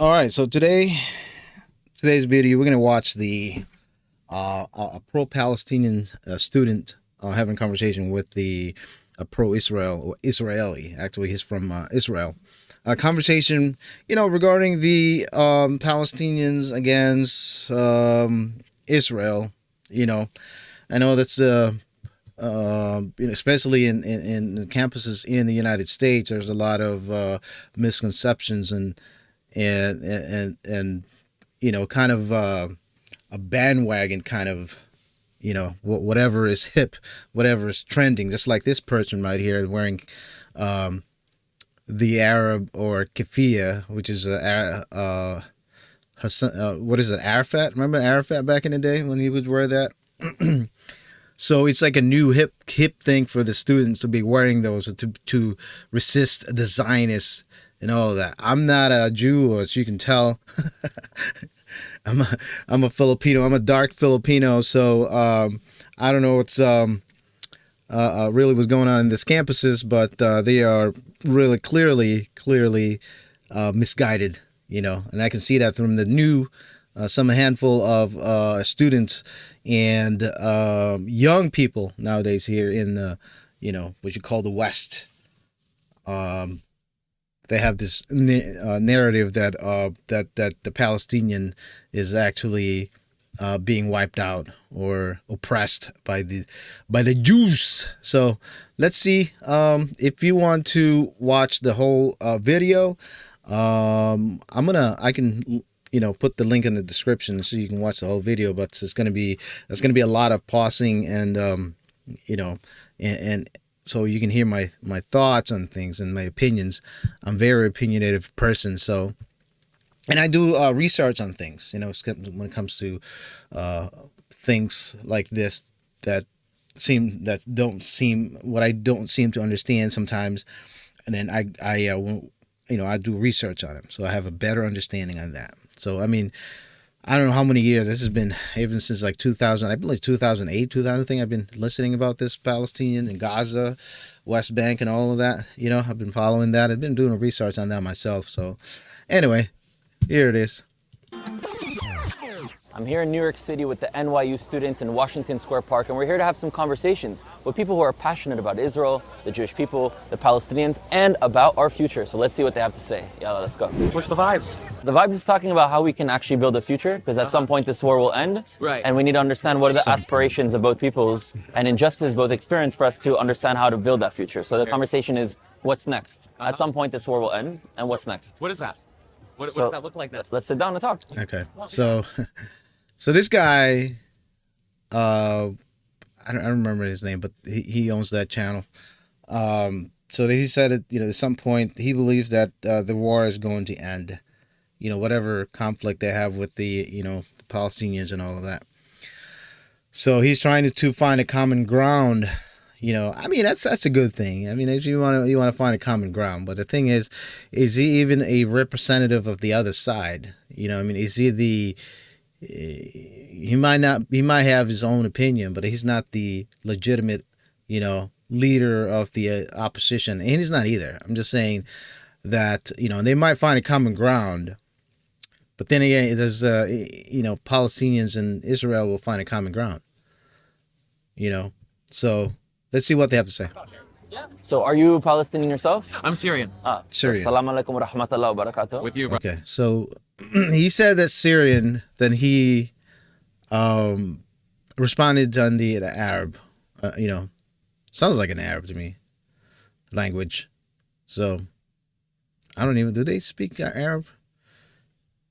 All right, so today's video, we're gonna watch the a pro-Palestinian student having a conversation with the pro-Israel or Israeli. Actually, he's from Israel. A conversation, regarding the Palestinians against Israel. You know, I know that's especially in the campuses in the United States, there's a lot of misconceptions and kind of a bandwagon kind of whatever is hip, whatever is trending, just like this person right here wearing the Arab or keffiyeh, which is what is it, Arafat? Remember Arafat back in the day when he would wear that? So it's like a new hip thing for the students to be wearing those to resist the Zionists and all of that. I'm not a Jew, as you can tell. I'm a Filipino. I'm a dark Filipino. So I don't know what's really what's going on in these campuses, but they are really clearly misguided. And I can see that from the new some handful of students and young people nowadays here in the what you call the West. They have this narrative that that the Palestinian is actually being wiped out or oppressed by the Jews. So let's see. If you want to watch the whole video, I can put the link in the description so you can watch the whole video. But there's gonna be a lot of pausing and and so you can hear my thoughts on things and my opinions. I'm a very opinionated person, so, and I do research on things. When it comes to things like this that don't seem what I don't seem to understand sometimes, and then I do research on them, so I have a better understanding on that. So I mean, I don't know how many years this has been, even since like 2000, I believe 2008, 2000 thing. I've been listening about this Palestinian and Gaza, West Bank, and all of that. I've been following that. I've been doing research on that myself. So, anyway, here it is. I'm here in New York City with the NYU students in Washington Square Park, and we're here to have some conversations with people who are passionate about Israel, the Jewish people, the Palestinians, and about our future. So let's see what they have to say. Yalla, let's go. What's the vibes? The vibes is talking about how we can actually build a future, because at some point this war will end. Right. And we need to understand what are the aspirations of both peoples and injustice both experience for us to understand how to build that future. So the conversation is, what's next? At some point this war will end, and what's next? What is that? What does that look like then? Let's sit down and talk. Okay, so so this guy, I don't remember his name, but he owns that channel. So he said it, at some point he believes that the war is going to end. Whatever conflict they have with the Palestinians and all of that. So he's trying to find a common ground. I mean, that's a good thing. I mean, if you want to find a common ground, but the thing is he even a representative of the other side? I mean, is he he might have his own opinion, but he's not the legitimate, leader of the opposition, and he's not either. I'm just saying that, they might find a common ground, but then again, there's Palestinians and Israel will find a common ground. So let's see what they have to say. So are you Palestinian yourself? I'm Syrian. Syrian. Assalamu alaikum wa rahmatullahi wa barakatuh. With you, bro. Okay, so he said that Syrian. Then he responded on the Arab. Sounds like an Arab to me, language. So I don't even. Do they speak Arab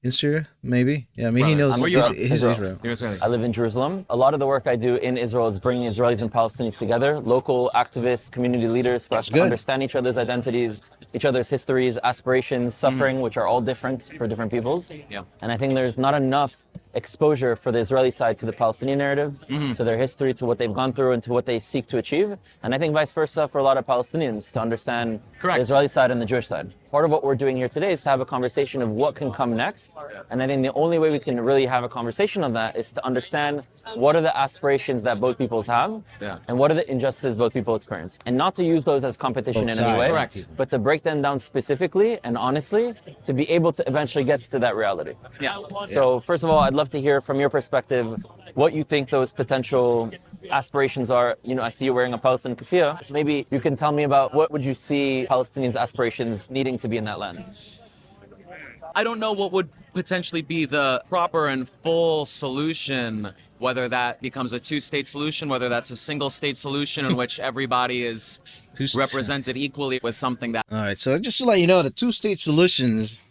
in Syria? Maybe. Yeah, I mean, he knows. He's Israel. You're Israeli. I live in Jerusalem. A lot of the work I do in Israel is bringing Israelis and Palestinians together, local activists, community leaders, for us to understand each other's identities, each other's histories, aspirations, suffering, which are all different for different peoples. Yeah. And I think there's not enough exposure for the Israeli side to the Palestinian narrative, to their history, to what they've gone through, and to what they seek to achieve. And I think vice versa for a lot of Palestinians to understand Correct. the Israeli side and the Jewish side. Part of what we're doing here today is to have a conversation of what can come next. And I think the only way we can really have a conversation on that is to understand what are the aspirations that both peoples have, and what are the injustices both people experience. And not to use those as competition in any way, Correct. but to break them down specifically and honestly to be able to eventually get to that reality. Yeah. So first of all, I'd love to hear from your perspective what you think those potential aspirations are. You know, I see you wearing a Palestinian keffiyeh. So maybe you can tell me about what would you see Palestinians' aspirations needing to be in that land? I don't know what would potentially be the proper and full solution, whether that becomes a two-state solution, whether that's a single-state solution in which everybody is represented equally with something that... All right, so just to let you know, the two-state solutions,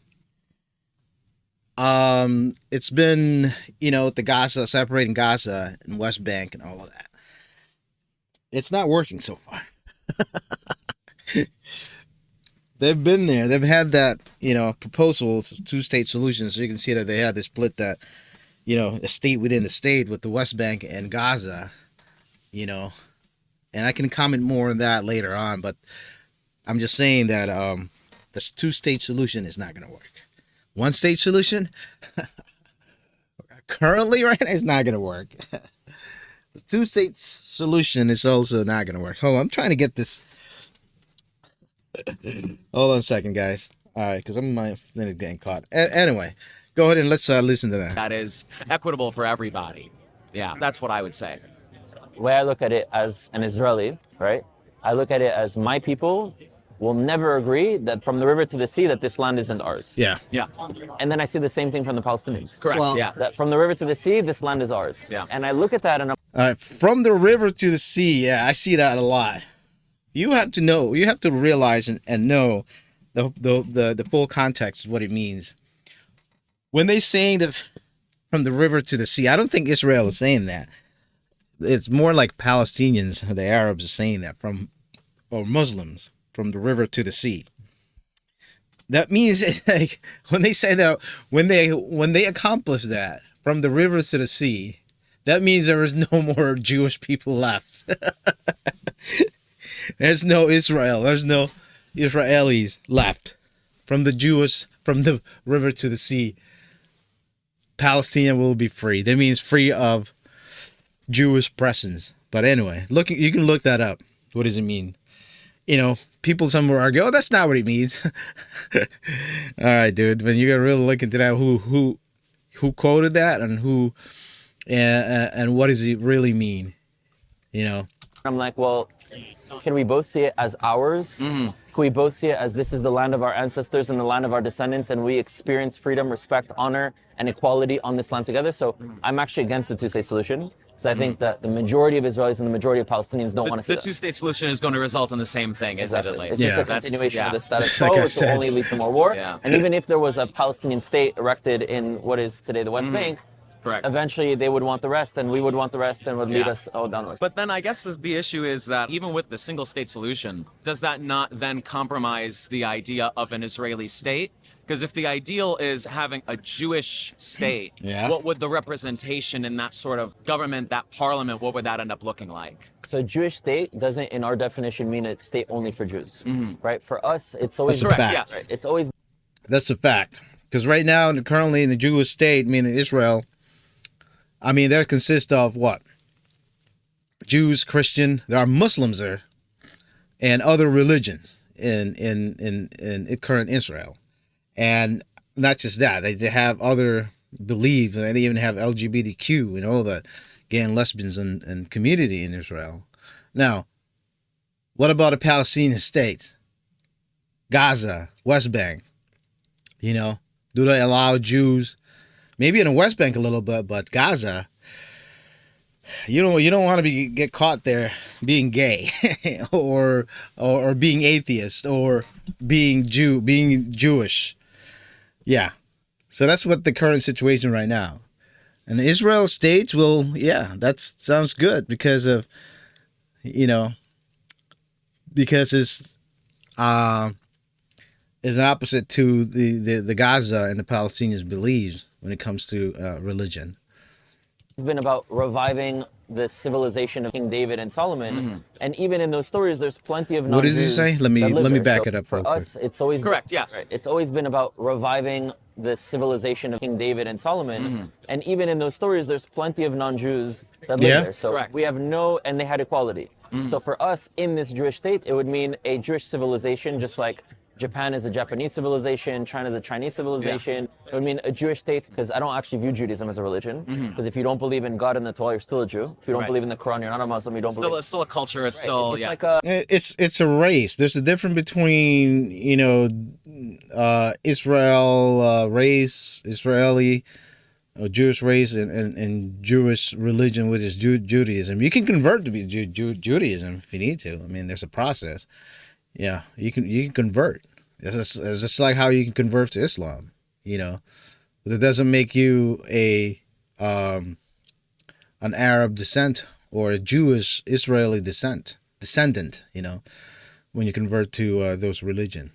it's been, the Gaza, separating Gaza and West Bank and all of that. It's not working so far. They've been there. They've had that, proposals, two-state solutions. So you can see that they had to split that, a state within the state with the West Bank and Gaza, and I can comment more on that later on. But I'm just saying that this two-state solution is not going to work. One-state solution, currently, right, is not going to work. The two-state solution is also not going to work. Hold on, I'm trying to get this. Hold on a second, guys. All right, because I'm getting caught. Anyway, go ahead and let's listen to that. That is equitable for everybody. Yeah, that's what I would say. The way I look at it as an Israeli, right? I look at it as my people will never agree that from the river to the sea that this land isn't ours. Yeah. Yeah. And then I see the same thing from the Palestinians. Correct. Well, yeah. That from the river to the sea, this land is ours. Yeah. And I look at that and I'm From the river to the sea, yeah, I see that a lot. You have to know, you have to realize and know the full context of what it means. When they saying that from the river to the sea, I don't think Israel is saying that. It's more like Palestinians, the Arabs, are saying that or Muslims, from the river to the sea. That means it's like when they say that, when they accomplish that from the river to the sea, that means there is no more Jewish people left. There's no Israel. There's no Israelis left. From the river to the sea, Palestine will be free. That means free of Jewish presence. But anyway, you can look that up. What does it mean? People somewhere argue, oh, that's not what it means. All right, dude. When you gotta really look into that, who quoted that and who and what does it really mean? I'm like, well, can we both see it as ours? Can we both see it as this is the land of our ancestors and the land of our descendants, and we experience freedom, respect, honor, and equality on this land together? So I'm actually against the two-state solution, because I think that the majority of Israelis and the majority of Palestinians don't want to see The two-state solution is going to result in the same thing, admittedly. It's just a continuation of the status quo, Like I which will said. only lead to more war. Yeah. And even if there was a Palestinian state erected in what is today the West Bank, Correct. eventually they would want the rest, and we would want the rest, and would lead Yeah. us all downwards. But then I guess the issue is that even with the single-state solution, does that not then compromise the idea of an Israeli state? Because if the ideal is having a Jewish state, Yeah. what would the representation in that sort of government, that parliament, what would that end up looking like? So Jewish state doesn't, in our definition, mean a state only for Jews, right? For us, it's always That's a Correct, fact. yes. right? It's always That's a fact. Because right now, currently in the Jewish state, meaning Israel, there consist of what? Jews, Christian. There are Muslims there, and other religions in current Israel, and not just that. They have other beliefs. They even have LGBTQ and all the gay and lesbians and community in Israel. Now, what about the Palestinian states? Gaza, West Bank. Do they allow Jews? Maybe in the West Bank a little bit, but Gaza, you don't want to get caught there being gay, or being atheist, or being Jewish. Yeah, so that's what the current situation right now. And the Israel states that sounds good because of, because it's an opposite to the Gaza and the Palestinians' beliefs. when it comes to religion. It's been about reviving the civilization of King David and Solomon. And even in those stories, there's plenty of What does he non-Jews say? Let that live me there. back So it up for real quick. us, it's always Correct, yes. right, it's always been about reviving the civilization of King David and Solomon. And even in those stories, there's plenty of non-Jews that live Yeah. there. So Correct. we have and they had equality. So for us in this Jewish state, it would mean a Jewish civilization, just like Japan is a Japanese civilization, China is a Chinese civilization. It would mean a Jewish state, because I don't actually view Judaism as a religion. Because if you don't believe in God and the Torah, you're still a Jew. If you don't Right. believe in the Quran, you're not a Muslim. You don't believe. It's still a culture. It's still, It's yeah. like a It's a race. There's a difference between Israel race, Israeli Jewish race, and Jewish religion, which is Judaism. You can convert to be Judaism if you need to. I mean, there's a process. Yeah, you can convert. It's just like how you can convert to Islam, but it doesn't make you an Arab descent or a Jewish Israeli descendant. When you convert to those religion.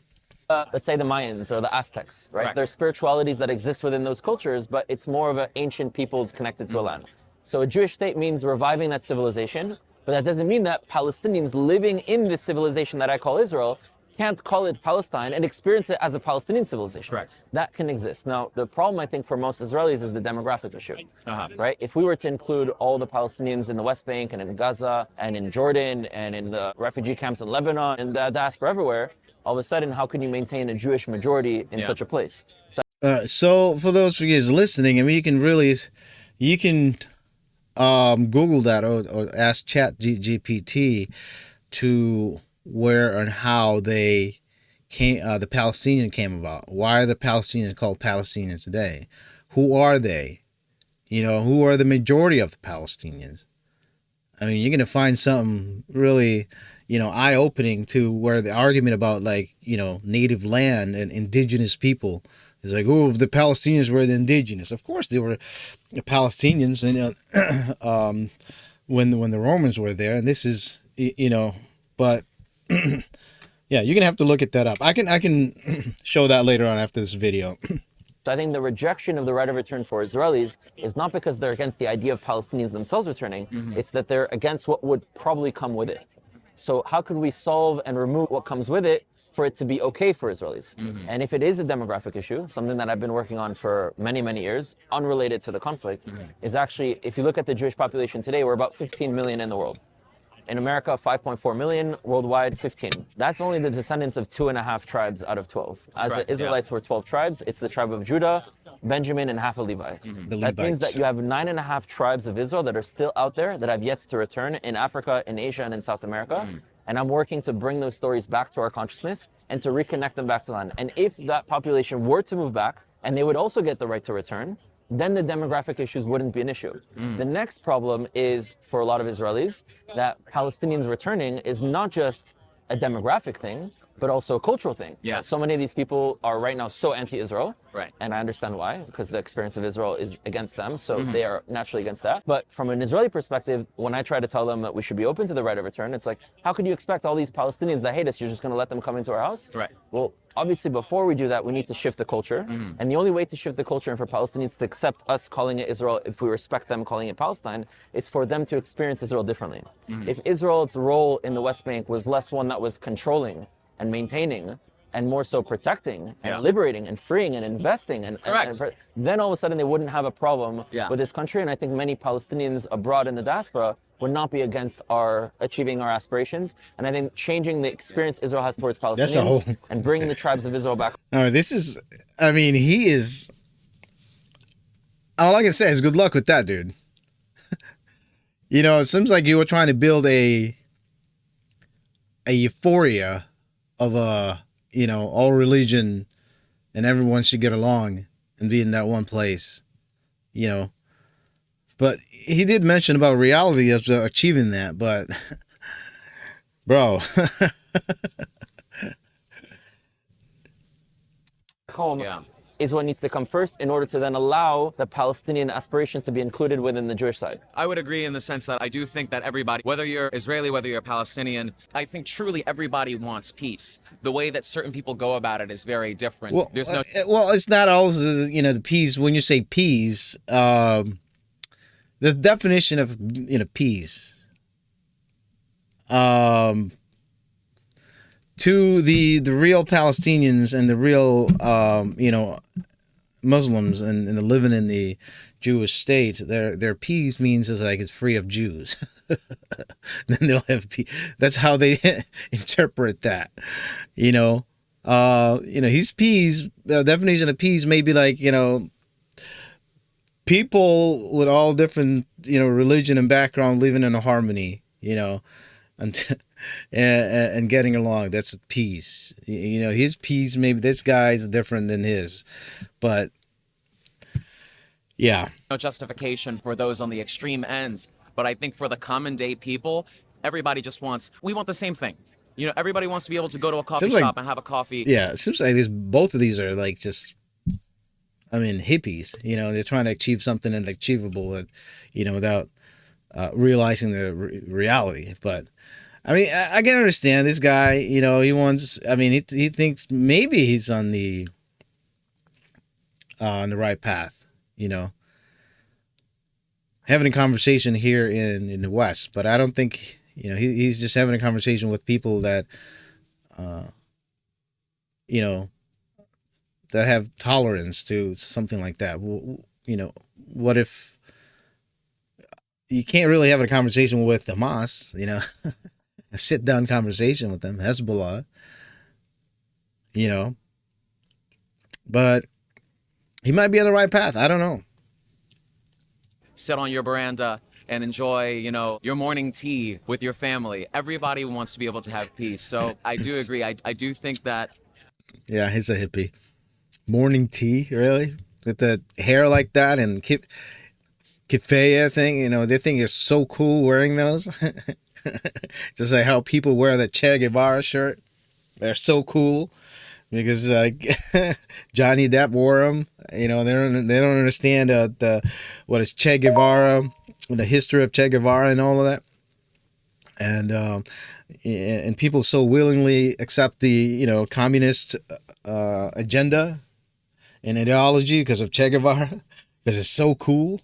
let's say the Mayans or the Aztecs, right? Correct. There's spiritualities that exist within those cultures, but it's more of an ancient peoples connected to a land. So a Jewish state means reviving that civilization, but that doesn't mean that Palestinians living in this civilization that I call Israel can't call it Palestine and experience it as a Palestinian civilization. Correct. That can exist. Now, the problem I think for most Israelis is the demographic issue, Uh-huh. right? If we were to include all the Palestinians in the West Bank and in Gaza and in Jordan and in the refugee camps in Lebanon and the diaspora everywhere, all of a sudden, how can you maintain a Jewish majority in such a place? So So for those of you guys listening, I mean, you can Google that or ask Chat GPT to where and how they came, the Palestinian came about. Why are the Palestinians called Palestinians today? Who are they? Who are the majority of the Palestinians? I mean, you're gonna find something really, eye-opening to where the argument about native land and indigenous people is like, oh, the Palestinians were the indigenous. Of course, they were the Palestinians, and when the Romans were there, and this is but yeah, you're gonna have to look at that up. I can show that later on after this video. I think the rejection of the right of return for Israelis is not because they're against the idea of Palestinians themselves returning, it's that they're against what would probably come with it. So how could we solve and remove what comes with it for it to be okay for Israelis? And if it is a demographic issue, something that I've been working on for many, many years, unrelated to the conflict, is actually, if you look at the Jewish population today, we're about 15 million in the world. In America, 5.4 million, worldwide 15. That's only the descendants of 2.5 tribes out of 12. As Correct, the Israelites were 12 tribes, it's the tribe of Judah, Benjamin, and half of Levi. The That means Levites. that you have 9.5 tribes of Israel that are still out there that have yet to return in Africa, in Asia, and in South America. And I'm working to bring those stories back to our consciousness and to reconnect them back to land. And if that population were to move back, and they would also get the right to return, then the demographic issues wouldn't be an issue. The next problem is, for a lot of Israelis, that Palestinians returning is not just a demographic thing, but also a cultural thing. Yeah. So many of these people are right now so anti-Israel. Right. And I understand why, because the experience of Israel is against them, so they are naturally against that. But from an Israeli perspective, when I try to tell them that we should be open to the right of return, it's like, how could you expect all these Palestinians that hate us, you're just going to let them come into our house? Right. Well, obviously, before we do that, we need to shift the culture. And the only way to shift the culture and for Palestinians to accept us calling it Israel, if we respect them calling it Palestine, is for them to experience Israel differently. If Israel's role in the West Bank was less one that was controlling and maintaining, and more so protecting and liberating and freeing and investing, and then all of a sudden they wouldn't have a problem with this country. And I think many Palestinians abroad in the diaspora would not be against our achieving our aspirations. And I think changing the experience Israel has towards Palestinians and bringing the tribes of Israel back. This is, I mean, he is. All I can say is good luck with that, dude. It seems like you were trying to build a euphoria of all religion and everyone should get along and be in that one place, But he did mention about reality of achieving that, but bro. Home. is what needs to come first in order to then allow the Palestinian aspiration to be included within the Jewish side. I would agree in the sense that I do think that everybody, whether you're Israeli, whether you're Palestinian, I think truly everybody wants peace. The way that certain people go about it is very different. Well, There's no well, it's not also, the peace. When you say peace, the definition of peace, to the real Palestinians and the real Muslims and the living in the Jewish state, their peace means is like it's free of Jews. Then they'll have peace. That's how they interpret that. His peace, the definition of peace may be like, people with all different, religion and background living in a harmony, and and getting along. That's peace. His peace, maybe this guy's different than his, but yeah. no justification for those on the extreme ends. But I think for the common day people, everybody just we want the same thing. Everybody wants to be able to go to a coffee shop and have a coffee. Yeah, it seems like both of these are like just, hippies. They're trying to achieve something unachievable, without realizing the reality. But I can understand this guy. He wants. He thinks maybe he's on the right path. Having a conversation here in the West, but I don't think he's just having a conversation with people that that have tolerance to something like that. What if you can't really have a conversation with Hamas? A sit down conversation with them, Hezbollah. But he might be on the right path. I don't know. Sit on your veranda and enjoy, your morning tea with your family. Everybody wants to be able to have peace. So I do agree. I do think that. Yeah, he's a hippie. Morning tea, really? With the hair like that and keffiyeh thing, they think you're so cool wearing those. Just like how people wear the Che Guevara shirt. They're so cool. Because Johnny Depp wore them, they don't understand what is Che Guevara, the history of Che Guevara, and all of that, and people so willingly accept the communist agenda and ideology because of Che Guevara, because it's so cool.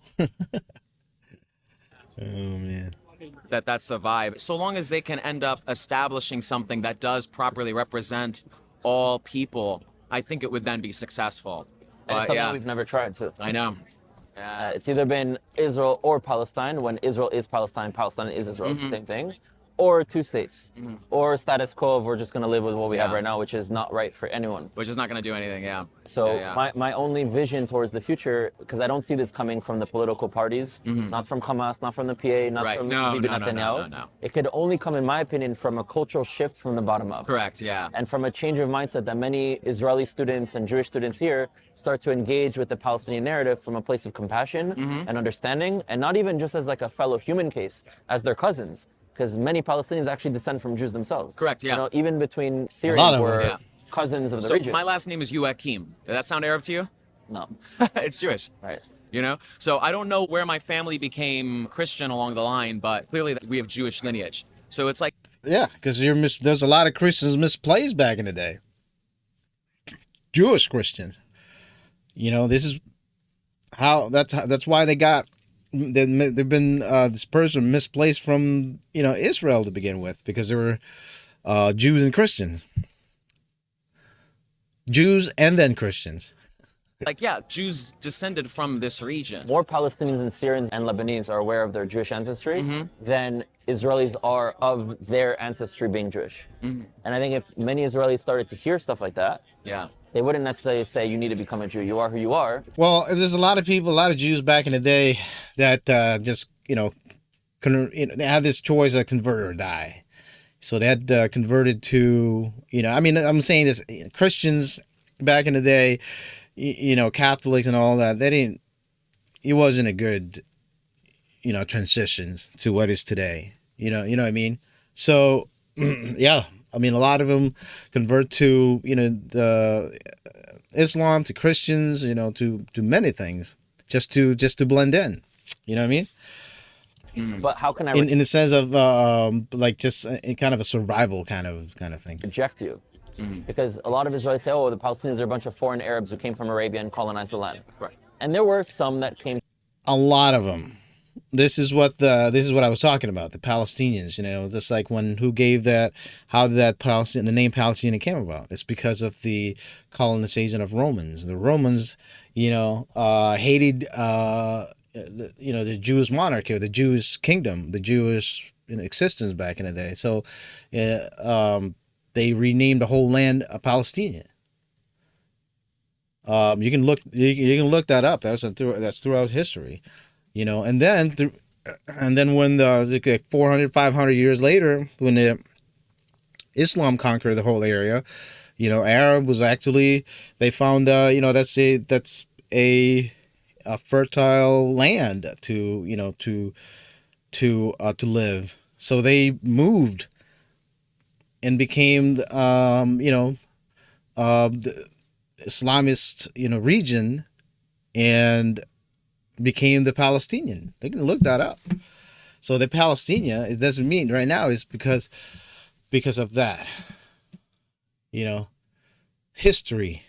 Oh man. That's the vibe. So long as they can end up establishing something that does properly represent all people, I think it would then be successful. And it's something we've never tried to. I know. It's either been Israel or Palestine. When Israel is Palestine, Palestine is Israel. It's the same thing. Or two states. Or status quo of we're just going to live with what we have right now, which is not right for anyone. Which is not going to do anything, So my only vision towards the future, because I don't see this coming from the political parties, not from Hamas, not from the PA, not from Bibi Netanyahu. No. It could only come, in my opinion, from a cultural shift from the bottom up. Correct, yeah. And from a change of mindset that many Israeli students and Jewish students here start to engage with the Palestinian narrative from a place of compassion and understanding, and not even just as like a fellow human case, as their cousins. Because many Palestinians actually descend from Jews themselves. Correct, yeah. Even between Syrians were cousins of the region. My last name is Joachim. Does that sound Arab to you? No. It's Jewish. Right. So I don't know where my family became Christian along the line, but clearly we have Jewish lineage. So it's like. Yeah, because there's a lot of Christians misplaced back in the day. Jewish Christians. This is how that's why they got. They've been this person misplaced from Israel to begin with, because there were Jews and Christians, Jews and then Christians. Jews descended from this region. More Palestinians and Syrians and Lebanese are aware of their Jewish ancestry than Israelis are of their ancestry being Jewish. And I think if many Israelis started to hear stuff like that, they wouldn't necessarily say you need to become a Jew. You are who you are. Well, there's a lot of Jews back in the day that just they had this choice of convert or die. So they had converted to I'm saying this, Christians back in the day, Catholics and all that. It wasn't a good transition to what is today. You know what I mean? So yeah. A lot of them convert to, Islam to Christians, to many things, just to blend in. You know what I mean? But how can I In the sense of like just a kind of a survival kind of thing. reject you? Because a lot of Israelis say, oh, the Palestinians are a bunch of foreign Arabs who came from Arabia and colonized the land. Right. And there were some that came. A lot of them. This is what I was talking about. The Palestinians, just like how did the name Palestinian came about? It's because of the colonization of Romans. The Romans, hated, the Jewish monarchy, or the Jewish kingdom, the Jewish existence back in the day. So, they renamed the whole land Palestinian. You can look that up. That's throughout history. And then when the 400, 500 years later, when the Islam conquered the whole area, Arab was actually, they found, that's a fertile land to live. So they moved and became, the Islamist, region, and became the Palestinian. They can look that up. So the Palestinian, it doesn't mean right now is because of that. History,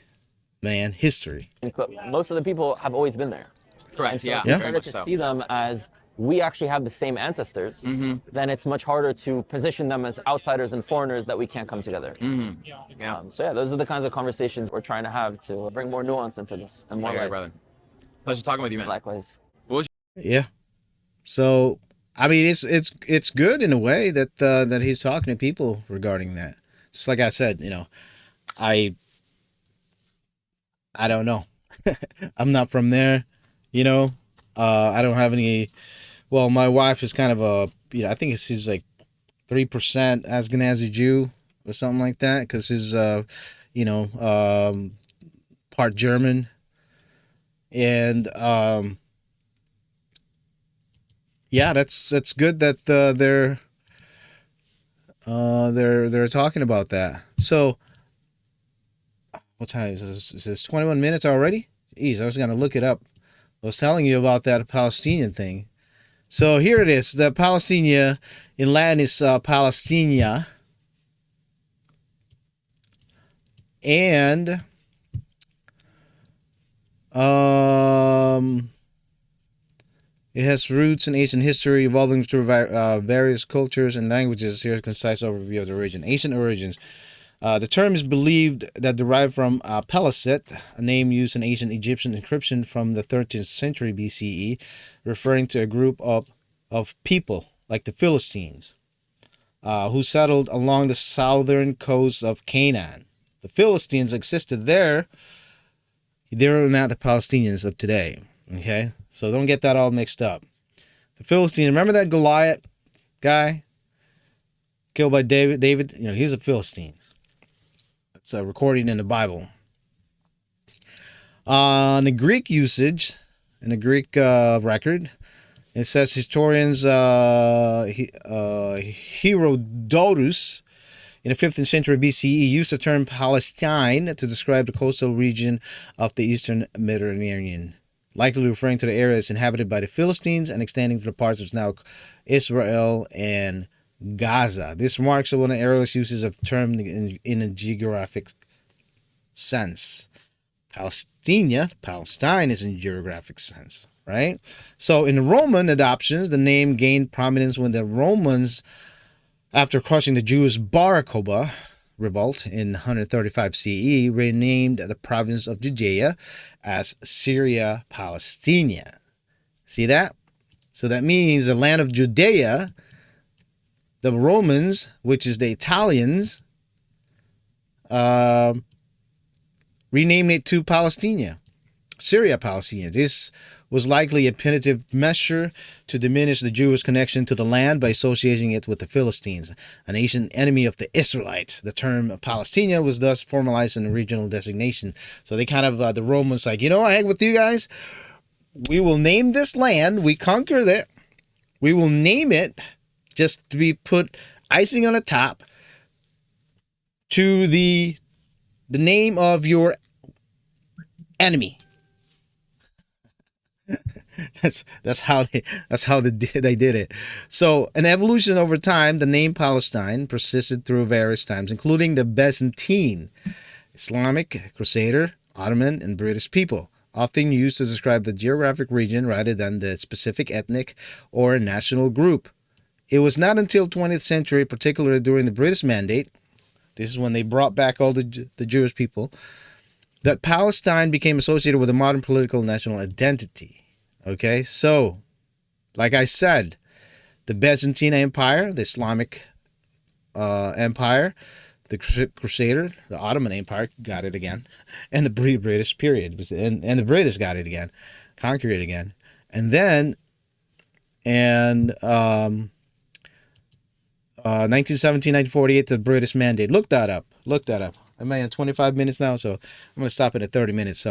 man, history. But most of the people have always been there. Correct. And so Yeah. if you Very started much to so. see them as we actually have the same ancestors, then it's much harder to position them as outsiders and foreigners that we can't come together. Yeah. So yeah, those are the kinds of conversations we're trying to have to bring more nuance into this and more Okay, light. brother. Pleasure talking with you, man. Likewise. Yeah. So I mean, it's good in a way that he's talking to people regarding that. Just like I said, I don't know. I'm not from there, I don't have any. Well, my wife is kind of I think she's like 3% Ashkenazi Jew or something like that, because she's part German, and yeah, that's good that they're talking about that. So what time is this? Is this 21 minutes already? Jeez, I was gonna look it up. I was telling you about that Palestinian thing. So here it is. The Palestinia in Latin is Palestina, and it has roots in ancient history, evolving through various cultures and languages. Here's a concise overview of the origin. Ancient origins. The term is believed that derived from Peleset, a name used in ancient Egyptian inscription from the 13th century BCE, referring to a group of people, like the Philistines, who settled along the southern coast of Canaan. The Philistines existed there. They're not the Palestinians of today. Okay? So don't get that all mixed up. The Philistines, remember that Goliath guy killed by David? He's a Philistine. It's a recording in the Bible. In the Greek usage, in the Greek record, it says historians Herodotus in the 15th century BCE used the term Palestine to describe the coastal region of the eastern Mediterranean, likely referring to the areas inhabited by the Philistines and extending to the parts of now Israel and Gaza. This marks one of the earliest uses of the term in a geographic sense. Palestine is in geographic sense, right? So in the Roman adoptions, the name gained prominence when the Romans, after crushing the Jewish Bar Kokhba revolt in 135 CE, renamed the province of Judea as Syria Palestina. See that? So that means the land of Judea, the Romans, which is the Italians, renamed it to Palestina, Syria Palestina. This was likely a punitive measure to diminish the Jewish connection to the land by associating it with the Philistines, an ancient enemy of the Israelites. The term Palestina was thus formalized in a regional designation. So they kind of, the Romans like, heck with you guys, we will name this land, we conquered it, we will name it, just to be put icing on the top, to the name of your enemy. That's how they did it. So an evolution over time, the name Palestine persisted through various times, including the Byzantine, Islamic, Crusader, Ottoman, and British people, often used to describe the geographic region rather than the specific ethnic or national group. It was not until 20th century, particularly during the British Mandate, this is when they brought back all the Jewish people, that Palestine became associated with a modern political national identity. Okay, so, like I said, the Byzantine Empire, the Islamic Empire, the Crusader, the Ottoman Empire got it again, and the British period, and the British got it again, conquered it again, and then, 1917, 1948, the British Mandate. Look that up. I'm at 25 minutes now, so I'm going to stop it at 30 minutes.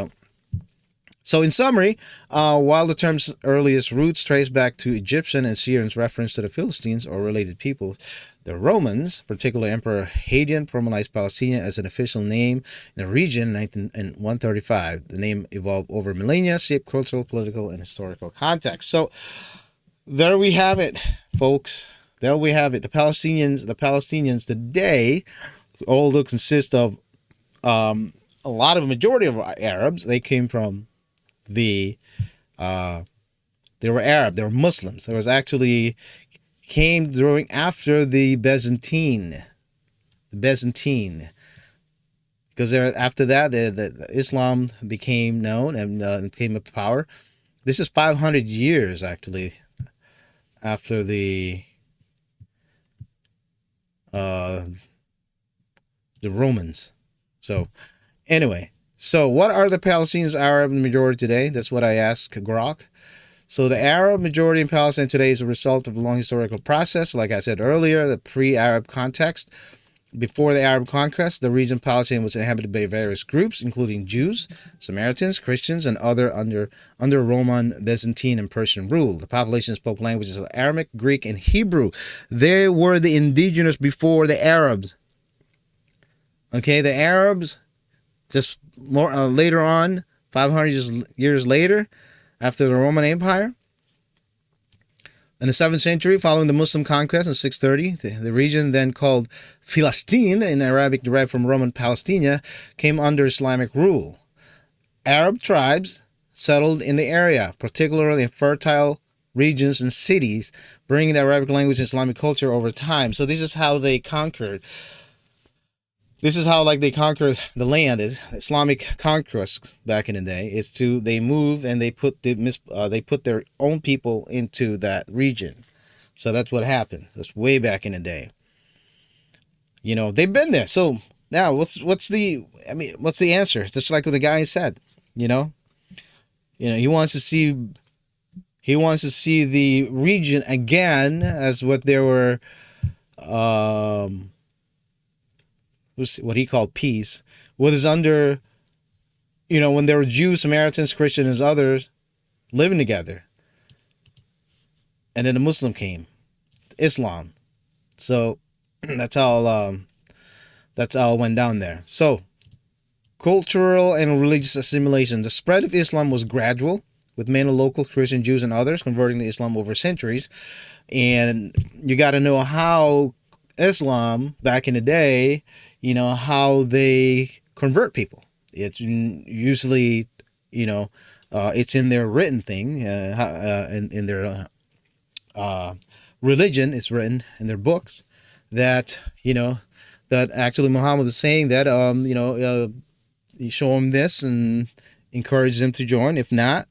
So in summary, while the term's earliest roots trace back to Egyptian and Syrians' reference to the Philistines or related peoples, the Romans, particularly Emperor Hadrian, formalized Palestinian as an official name in the region in 135. The name evolved over millennia, shaped cultural, political, and historical context. So there we have it, folks. There we have it. The Palestinians today, although consist of a majority of Arabs, they came from they were Arab, they were Muslims. There was actually came during after the Byzantine, because after that the Islam became known and became a power. This is 500 years actually after the Romans. So anyway. So, what are the Palestinians Arab majority today? That's what I asked Grok. So, the Arab majority in Palestine today is a result of a long historical process. Like I said earlier, the pre-Arab context. Before the Arab conquest, the region of Palestine was inhabited by various groups, including Jews, Samaritans, Christians, and other under Roman, Byzantine, and Persian rule. The population spoke languages of Aramaic, Greek, and Hebrew. They were the indigenous before the Arabs. Okay, the Arabs, just more later on, 500 years later, after the Roman Empire. In the 7th century, following the Muslim conquest in 630, the region then called Philistine, in Arabic derived from Roman Palestina, came under Islamic rule. Arab tribes settled in the area, particularly in fertile regions and cities, bringing the Arabic language and Islamic culture over time. So this is how they conquered. This is how they conquered the land. Is Islamic conquest back in the day is they move and they put their own people into that region. So that's what happened. That's way back in the day. They've been there. So now what's the answer? Just like what the guy said, he wants to see the region again as what they were what he called peace, was under, when there were Jews, Samaritans, Christians, and others living together. And then the Muslim came, Islam. So that's how it went down there. So cultural and religious assimilation. The spread of Islam was gradual, with many local Christian Jews and others converting to Islam over centuries. And you got to know how Islam back in the day, how they convert people. It's usually, it's in their written thing, in their religion. It's written in their books that, that actually Muhammad was saying that, you show them this and encourage them to join. If not,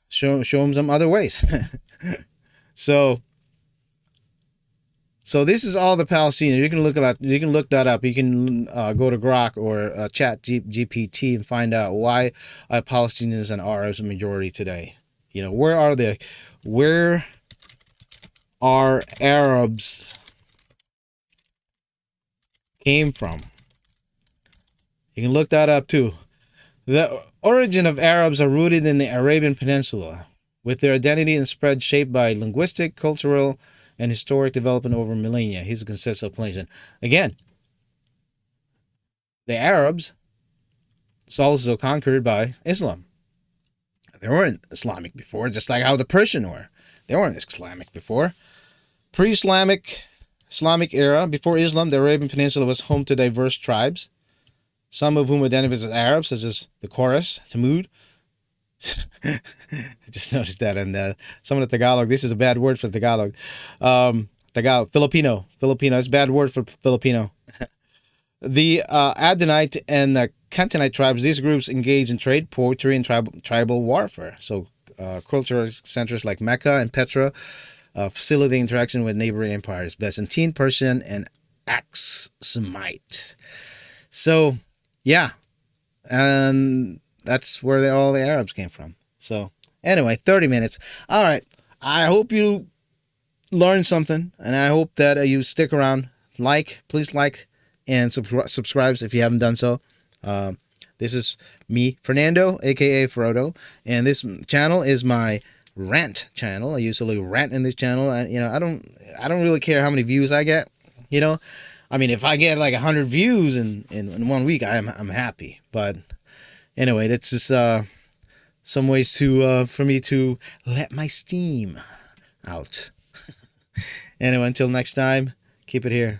show them some other ways. So this is all the Palestinians. You can look that up. You can go to Grok or Chat GPT and find out why Palestinians and Arabs are majority today. Where are Arabs came from? You can look that up too. The origin of Arabs are rooted in the Arabian Peninsula, with their identity and spread shaped by linguistic, cultural, and historic development over millennia. Here's a consensus explanation. Again, the Arabs is also conquered by Islam. They weren't Islamic before, just like how the Persian were. They weren't Islamic before. Islamic era, before Islam, the Arabian Peninsula was home to diverse tribes, some of whom identified as Arabs, such as the Quraysh, Tamud. I just noticed that. And some of the Tagalog, this is a bad word for Tagalog. Tagalog, Filipino. Filipino, it's a bad word for Filipino. The Adonite and the Cantonite tribes, these groups engage in trade, poetry, and tribal warfare. So cultural centers like Mecca and Petra facilitate interaction with neighboring empires, Byzantine, Persian, and Aksumite. So, yeah. And that's where all the Arabs came from. So, anyway, 30 minutes. All right. I hope you learned something, and I hope that you stick around. Please like, and subscribe if you haven't done so. This is me, Fernando, aka Frodo, and this channel is my rant channel. I usually rant in this channel. I don't really care how many views I get. I mean, if I get like 100 views in 1 week, I'm happy. But anyway, that's just some ways for me to let my steam out. Anyway, until next time, keep it here.